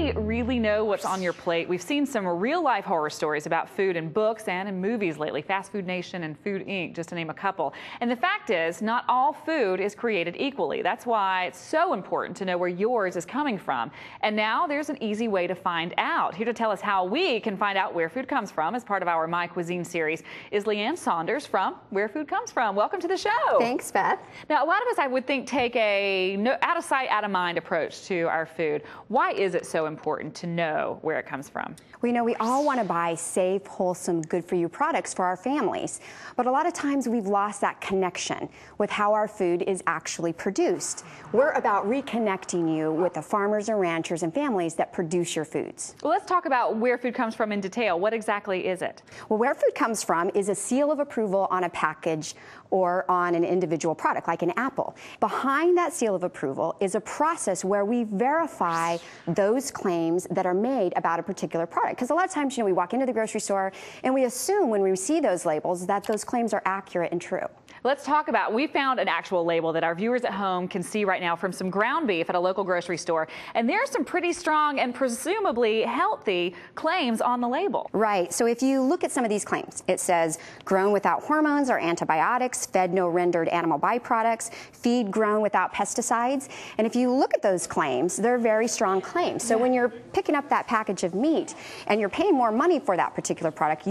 we really know what's on your plate? We've seen some real-life horror stories about food in books and in movies lately, Fast Food Nation and Food Inc., just to name a couple. And the fact is, not all food is created equally. That's why it's so important to know where yours is coming from. And now there's an easy way to find out. Here to tell us how we can find out where food comes from as part of our My Cuisine series is Leanne Saunders from Where Food Comes From. Welcome to the show. Thanks, Beth. Now, a lot of us, I would think, take a out of sight, out of mind approach to our food. Why is it so important to know where it comes from? We know we all want to buy safe, wholesome, good-for-you products for our families. But a lot of times we've lost that connection with how our food is actually produced. We're about reconnecting you with the farmers and ranchers and families that produce your foods. Well, let's talk about where food comes from in detail. What exactly is it? Well, where food comes from is a seal of approval on a package or on an individual product, like an apple. Behind that seal of approval is a process where we verify those claims that are made about a particular product. Because a lot of times, we walk into the grocery store and we assume when we see those labels that those claims are accurate and true. Let's talk about, we found an actual label that our viewers at home can see right now from some ground beef at a local grocery store. And there's some pretty strong and presumably healthy claims on the label. Right. So if you look at some of these claims, it says grown without hormones or antibiotics, fed no rendered animal byproducts, feed grown without pesticides. And if you look at those claims, they're very strong claims. So when you're picking up that package of meat and you're paying more money for that particular product,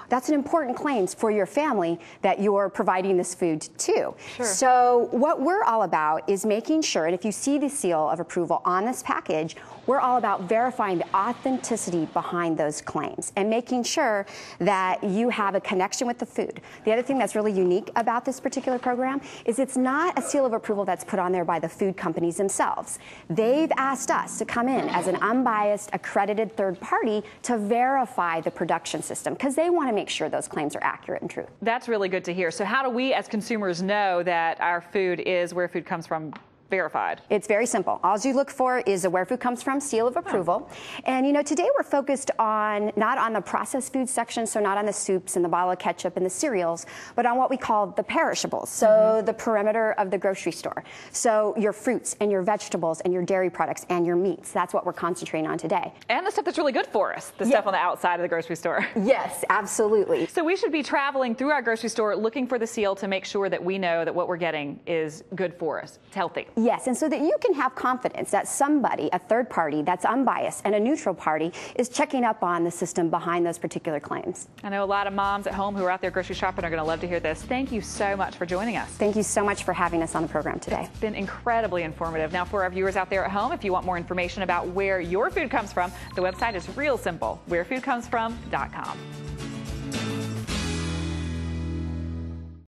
that's an important claim for your family that you're providing this food to. Sure. So what we're all about is making sure, and if you see the seal of approval on this package, we're all about verifying the authenticity behind those claims and making sure that you have a connection with the food. The other thing that's really unique about this particular program is it's not a seal of approval that's put on there by the food companies themselves. They've asked us to come in as an unbiased, accredited third party to verify the production system because they want to make sure those claims are accurate and true. That's really good to hear. So how do we as consumers know that our food is where food comes from verified? It's very simple. All you look for is a Where Food Comes From seal of approval. And today we're focused on not on the processed food section, so not on the soups and the bottle of ketchup and the cereals, but on what we call the perishables. So the perimeter of the grocery store. So your fruits and your vegetables and your dairy products and your meats. That's what we're concentrating on today. And the stuff that's really good for us, the stuff on the outside of the grocery store. Yes, absolutely. So we should be traveling through our grocery store looking for the seal to make sure that we know that what we're getting is good for us. It's healthy. Yes, and so that you can have confidence that somebody, a third party that's unbiased and a neutral party, is checking up on the system behind those particular claims. I know a lot of moms at home who are out there grocery shopping are going to love to hear this. Thank you so much for joining us. Thank you so much for having us on the program today. It's been incredibly informative. Now, for our viewers out there at home, if you want more information about where your food comes from, the website is real simple, wherefoodcomesfrom.com.